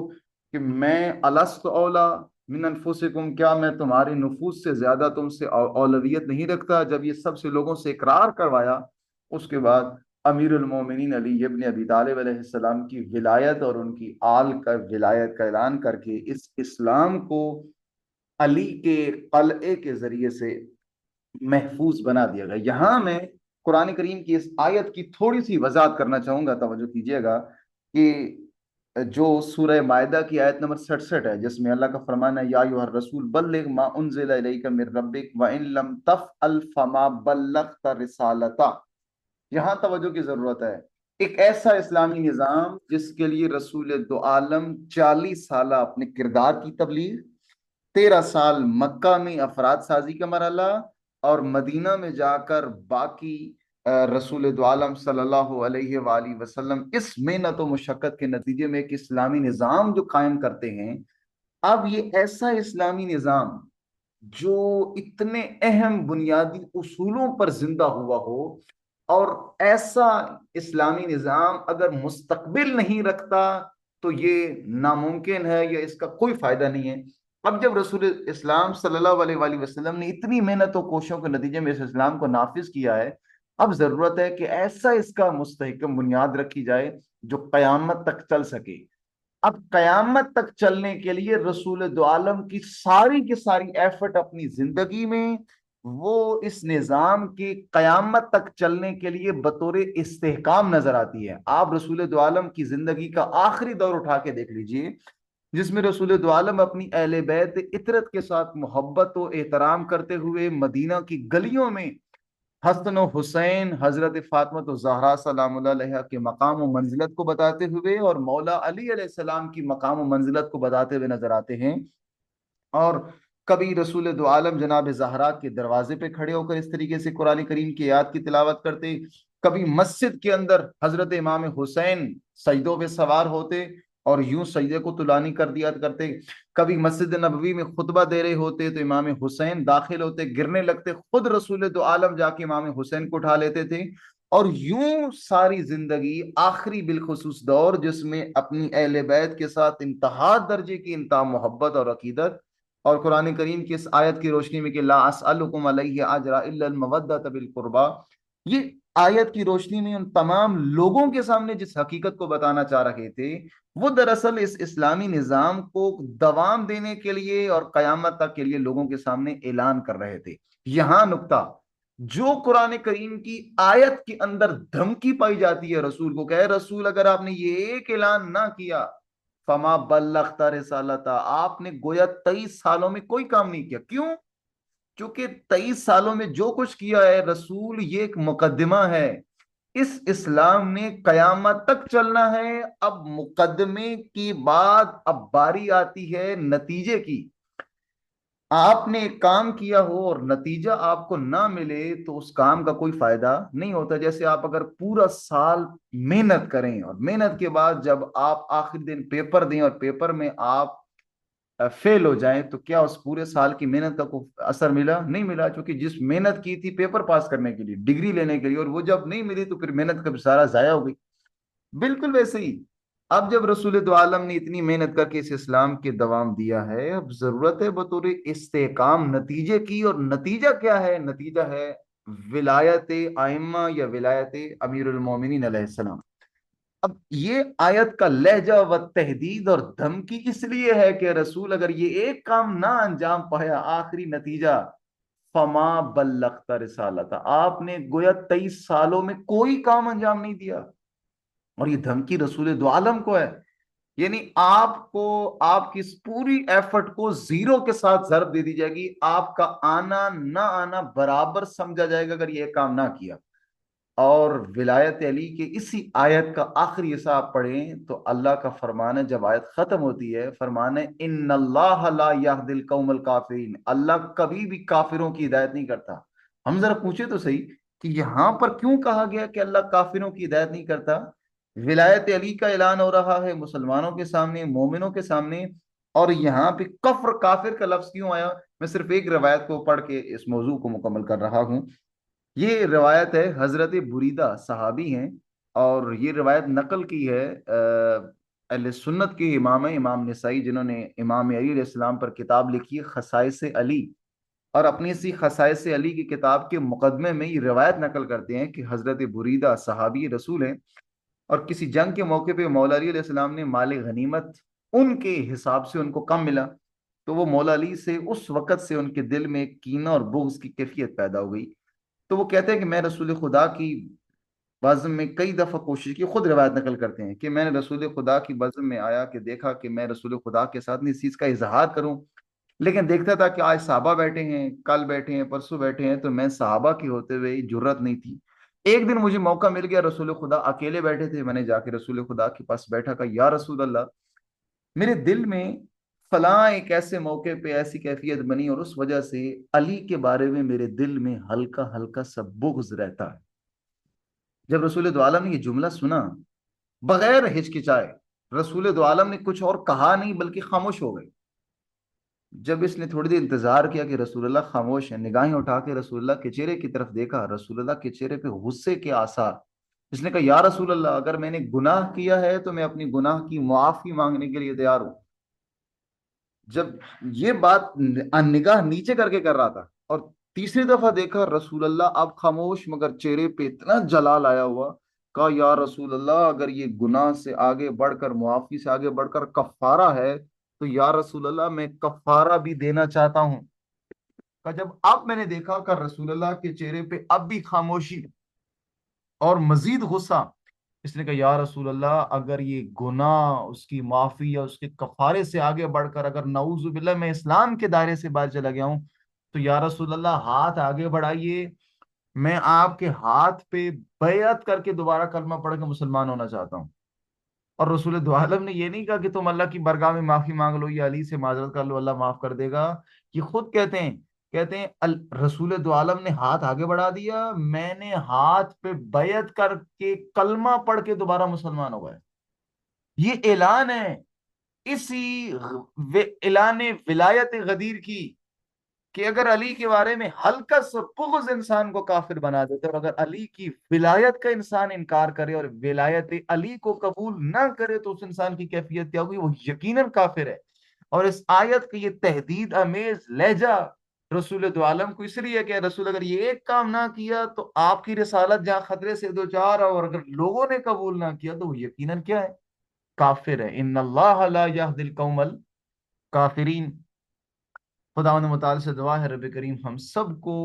کہ میں الست اولا من انفسکم، کیا میں تمہارے نفوس سے زیادہ تم سے اولویت نہیں رکھتا؟ جب یہ سب سے لوگوں سے اقرار کروایا، اس کے بعد امیر المومنین علی ابن ابی طالب علیہ السلام کی ولایت اور ان کی آل کا ولایت کا اعلان کر کے اس اسلام کو علی کے قلعے کے ذریعے سے محفوظ بنا دیا گیا۔ یہاں میں قرآن کریم کی اس آیت کی تھوڑی سی وضاحت کرنا چاہوں گا، توجہ کیجیے گا، کہ جو سورہ مائدہ کی آیت نمبر 66 ہے، جس میں اللہ کا فرمان ہے یا ایھا الرسول بلغ ما انزل الیک من ربک وان لم تفعل فما بلغت رسالتہ، یہاں توجہ کی ضرورت ہے۔ ایک ایسا اسلامی نظام جس کے لیے رسول دو عالم 40 سالہ اپنے کردار کی تبلیغ، 13 سال مکہ میں افراد سازی کا مرحلہ، اور مدینہ میں جا کر باقی رسول دو عالم صلی اللہ علیہ وآلہ وسلم اس محنت و مشقت کے نتیجے میں ایک اسلامی نظام جو قائم کرتے ہیں۔ اب یہ ایسا اسلامی نظام جو اتنے اہم بنیادی اصولوں پر زندہ ہوا ہو، اور ایسا اسلامی نظام اگر مستقبل نہیں رکھتا تو یہ ناممکن ہے، یا اس کا کوئی فائدہ نہیں ہے۔ اب جب رسول اسلام صلی اللہ علیہ وآلہ وسلم نے اتنی محنت و کوششوں کے نتیجے میں اس اسلام کو نافذ کیا ہے، اب ضرورت ہے کہ ایسا اس کا مستحکم بنیاد رکھی جائے جو قیامت تک چل سکے۔ اب قیامت تک چلنے کے لیے رسول دو عالم کی ساری ایفرٹ اپنی زندگی میں، وہ اس نظام کی قیامت تک چلنے کے لیے بطور استحکام نظر آتی ہے۔ آپ رسول دو عالم کی زندگی کا آخری دور اٹھا کے دیکھ لیجئے، جس میں رسول دو عالم اپنی اہل بیت اطرت کے ساتھ محبت و احترام کرتے ہوئے مدینہ کی گلیوں میں حسن و حسین، حضرت فاطمہ و زہرا سلام اللہ علیہ کے مقام و منزلت کو بتاتے ہوئے، اور مولا علی علیہ السلام کی مقام و منزلت کو بتاتے ہوئے نظر آتے ہیں۔ اور کبھی رسول دو عالم جناب زہرا کے دروازے پہ کھڑے ہو کر اس طریقے سے قرآن کریم کی آیات کی تلاوت کرتے، کبھی مسجد کے اندر حضرت امام حسین سجدوں پہ سوار ہوتے اور یوں سجدے کو طولانی کر دیا کرتے، کبھی مسجد نبوی میں خطبہ دے رہے ہوتے تو امام حسین داخل ہوتے، گرنے لگتے، خود رسول دو عالم جا کے امام حسین کو اٹھا لیتے تھے۔ اور یوں ساری زندگی، آخری بالخصوص دور جس میں اپنی اہل بیت کے ساتھ انتہا درجے کی انتہا محبت اور عقیدت، اور قرآن کریم کی اس آیت کی روشنی میں کہ لا اسألکم علیہ اجرا الا المودۃ بالقربہ، یہ آیت کی روشنی میں ان تمام لوگوں کے سامنے جس حقیقت کو بتانا چاہ رہے تھے، وہ دراصل اس اسلامی نظام کو دوام دینے کے لیے اور قیامت تک کے لیے لوگوں کے سامنے اعلان کر رہے تھے۔ یہاں نکتہ، جو قرآن کریم کی آیت کے اندر دھمکی پائی جاتی ہے رسول کو، کہ رسول اگر آپ نے یہ ایک اعلان نہ کیا فما بلغت رسالتا، آپ نے گویا 23 سالوں میں کوئی کام نہیں کیا۔ کیوں؟ چونکہ 23 سالوں میں جو کچھ کیا ہے رسول، یہ ایک مقدمہ ہے، اس اسلام نے قیامت تک چلنا ہے۔ اب مقدمے کی بعد اب باری آتی ہے نتیجے کی۔ آپ نے ایک کام کیا ہو اور نتیجہ آپ کو نہ ملے تو اس کام کا کوئی فائدہ نہیں ہوتا۔ جیسے آپ اگر پورا سال محنت کریں اور محنت کے بعد جب آپ آخری دن پیپر دیں اور پیپر میں آپ فیل ہو جائیں، تو کیا اس پورے سال کی محنت کا کوئی اثر ملا؟ نہیں ملا، چونکہ جس محنت کی تھی پیپر پاس کرنے کے لیے، ڈگری لینے کے لیے، اور وہ جب نہیں ملی تو پھر محنت کا سارا ضائع ہو گئی۔ بالکل ویسے ہی اب جب رسول دو عالم نے اتنی محنت کر کے اس اسلام کے دوام دیا ہے، اب ضرورت ہے بطور استحکام نتیجے کی، اور نتیجہ کیا ہے؟ نتیجہ ہے ولایت ائمہ یا ولایت امیر المومنین علیہ السلام۔ اب یہ آیت کا لہجہ و تحدید اور دھمکی اس لیے ہے کہ رسول اگر یہ ایک کام نہ انجام پایا، آخری نتیجہ فما بلغت رسالتا، آپ نے گویا 23 سالوں میں کوئی کام انجام نہیں دیا۔ اور یہ دھمکی رسول دو عالم کو ہے، یعنی آپ کو، آپ کی اس پوری ایفرٹ کو زیرو کے ساتھ ضرب دے دی جائے گی، آپ کا آنا نہ آنا برابر سمجھا جائے گا اگر یہ کام نہ کیا۔ اور ولایت علی کے اسی آیت کا آخری حصہ آپ پڑھیں تو اللہ کا فرمان ہے، جب آیت ختم ہوتی ہے فرمان ہے ان اللہ لا یہدی القوم الکافرین، اللہ کبھی بھی کافروں کی ہدایت نہیں کرتا۔ ہم ذرا پوچھیں تو صحیح کہ یہاں پر کیوں کہا گیا کہ اللہ کافروں کی ہدایت نہیں کرتا؟ ولایت علی کا اعلان ہو رہا ہے مسلمانوں کے سامنے، مومنوں کے سامنے، اور یہاں پہ کفر، کافر کا لفظ کیوں آیا؟ میں صرف ایک روایت کو پڑھ کے اس موضوع کو مکمل کر رہا ہوں۔ یہ روایت ہے حضرت بریدہ صحابی ہیں، اور یہ روایت نقل کی ہے اہل سنت کے امام ہیں، امام نسائی، جنہوں نے امام علی علیہ السلام پر کتاب لکھی ہے خصائص علی، اور اپنی اسی خصائص علی کی کتاب کے مقدمے میں یہ روایت نقل کرتے ہیں کہ حضرت بریدہ صحابی رسول ہیں، اور کسی جنگ کے موقع پہ مولا علی علیہ السلام نے مال غنیمت ان کے حساب سے ان کو کم ملا، تو وہ مولا علی سے اس وقت سے ان کے دل میں کینہ اور بغض کی کیفیت پیدا ہو گئی۔ تو وہ کہتے ہیں کہ میں رسول خدا کی بزم میں کئی دفعہ کوشش کی، خود روایت نقل کرتے ہیں کہ میں نے رسول خدا کی بزم میں آیا کہ دیکھا کہ میں رسول خدا کے ساتھ اس چیز کا اظہار کروں، لیکن دیکھتا تھا کہ آج صحابہ بیٹھے ہیں، کل بیٹھے ہیں، پرسوں بیٹھے ہیں، تو میں صحابہ کی ہوتے ہوئے جرت نہیں تھی۔ ایک دن مجھے موقع مل گیا، رسول خدا اکیلے بیٹھے تھے، میں نے جا کے رسول خدا کے پاس بیٹھا، کہا یا رسول اللہ، میرے دل میں فلاں ایک ایسے موقع پہ ایسی کیفیت بنی، اور اس وجہ سے علی کے بارے میں میرے دل میں ہلکا ہلکا سا بغض رہتا ہے۔ جب رسول دو عالم نے یہ جملہ سنا، بغیر ہچکچائے، رسول دو عالم نے کچھ اور کہا نہیں بلکہ خاموش ہو گئے۔ جب اس نے تھوڑی دیر انتظار کیا کہ رسول اللہ خاموش ہیں، نگاہیں اٹھا کے رسول اللہ کے چہرے کی طرف دیکھا، رسول اللہ کے چہرے پہ غصے کے آثار۔ اس نے کہا یا رسول اللہ، اگر میں نے گناہ کیا ہے تو میں اپنی گناہ کی معافی مانگنے کے لیے تیار ہوں۔ جب یہ بات نگاہ نیچے کر کے کر رہا تھا، اور تیسری دفعہ دیکھا رسول اللہ اب خاموش مگر چہرے پہ اتنا جلال آیا ہوا، کہا یا رسول اللہ، اگر یہ گناہ سے آگے بڑھ کر، معافی سے آگے بڑھ کر کفارہ ہے تو یا رسول اللہ میں کفارہ بھی دینا چاہتا ہوں۔ کہ جب اب میں نے دیکھا کہ رسول اللہ کے چہرے پہ اب بھی خاموشی اور مزید غصہ، اس نے کہا یا رسول اللہ، اگر یہ گناہ اس کی معافی یا اس کے کفارے سے آگے بڑھ کر اگر نعوذ باللہ میں اسلام کے دائرے سے باہر چلا گیا ہوں، تو یا رسول اللہ ہاتھ آگے بڑھائیے، میں آپ کے ہاتھ پہ بیعت کر کے دوبارہ کلمہ پڑھ کے مسلمان ہونا چاہتا ہوں۔ اور رسول دو عالم نے یہ نہیں کہا کہ تم اللہ کی برگاہ میں معافی مانگ لو یا علی سے معذرت کر لو، اللہ معاف کر دے گا۔ یہ خود کہتے ہیں رسول دو عالم نے ہاتھ آگے بڑھا دیا، میں نے ہاتھ پہ بیعت کر کے کلمہ پڑھ کے دوبارہ مسلمان ہو گئے۔ یہ اعلان ہے، اسی اعلان ولایت غدیر کی، کہ اگر علی کے بارے میں ہلکا سا بغض انسان کو کافر بنا دیتے، اور اگر علی کی ولایت کا انسان انکار کرے اور ولایت علی کو قبول نہ کرے تو اس انسان کی کیفیت کیا ہوگی؟ وہ یقیناً کافر ہے۔ اور اس آیت کا یہ تہدید آمیز لہجہ رسول دو عالم کو اس لیے کہ رسول اگر یہ ایک کام نہ کیا تو آپ کی رسالت جہاں خطرے سے دو چار ہے، اور اگر لوگوں نے قبول نہ کیا تو وہ یقیناً کیا ہے؟ کافر ہے۔ ان اللہ لا یہدی القوم الکافرین۔ خداوند متعال سے دعا ہے رب کریم ہم سب کو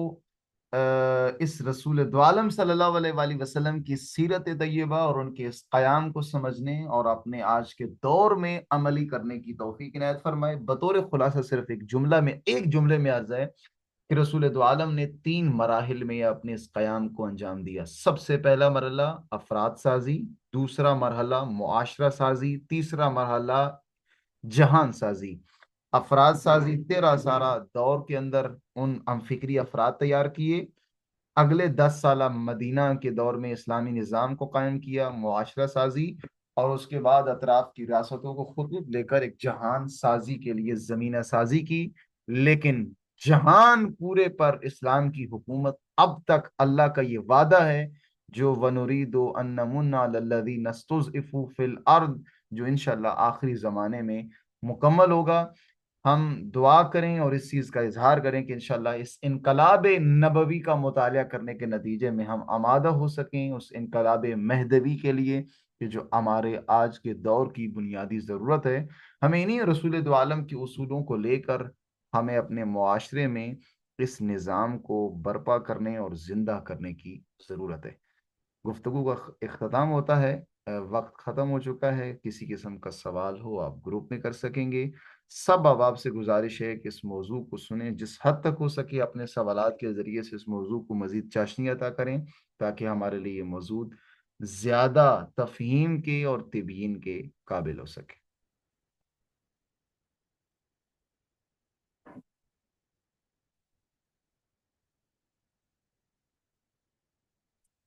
اس رسول دو عالم صلی اللہ علیہ وآلہ وسلم کی سیرت طیبہ اور ان کے اس قیام کو سمجھنے اور اپنے آج کے دور میں عملی کرنے کی توفیق عنایت فرمائے۔ بطور خلاصہ صرف ایک جملے میں عرض ہے کہ رسول دو عالم نے 3 مراحل میں اپنے اس قیام کو انجام دیا۔ سب سے پہلا مرحلہ افراد سازی، دوسرا مرحلہ معاشرہ سازی، تیسرا مرحلہ جہان سازی۔ افراد سازی 13 سالہ دور کے اندر ان ہم فکری افراد تیار کیے، اگلے 10 سالہ مدینہ کے دور میں اسلامی نظام کو قائم کیا، معاشرہ سازی، اور اس کے بعد اطراف کی ریاستوں کو خود لے کر ایک جہان سازی کے لیے زمینہ سازی کی۔ لیکن جہان پورے پر اسلام کی حکومت اب تک اللہ کا یہ وعدہ ہے، جو وَنُرِيدُ أَن نَّمُنَّ عَلَى الَّذِينَ اسْتُضْعِفُوا فِي الْأَرْضِ، جو انشاءاللہ آخری زمانے میں مکمل ہوگا۔ ہم دعا کریں اور اس چیز کا اظہار کریں کہ انشاءاللہ اس انقلاب نبوی کا مطالعہ کرنے کے نتیجے میں ہم آمادہ ہو سکیں اس انقلاب مہدوی کے لیے، کہ جو ہمارے آج کے دور کی بنیادی ضرورت ہے۔ ہمیں انہی رسول دو عالم کے اصولوں کو لے کر ہمیں اپنے معاشرے میں اس نظام کو برپا کرنے اور زندہ کرنے کی ضرورت ہے۔ گفتگو کا اختتام ہوتا ہے، وقت ختم ہو چکا ہے۔ کسی قسم کا سوال ہو آپ گروپ میں کر سکیں گے۔ سب احباب سے گزارش ہے کہ اس موضوع کو سنیں، جس حد تک ہو سکے اپنے سوالات کے ذریعے سے اس موضوع کو مزید چاشنی عطا کریں، تاکہ ہمارے لیے یہ موضوع زیادہ تفہیم کے اور تبیین کے قابل ہو سکے۔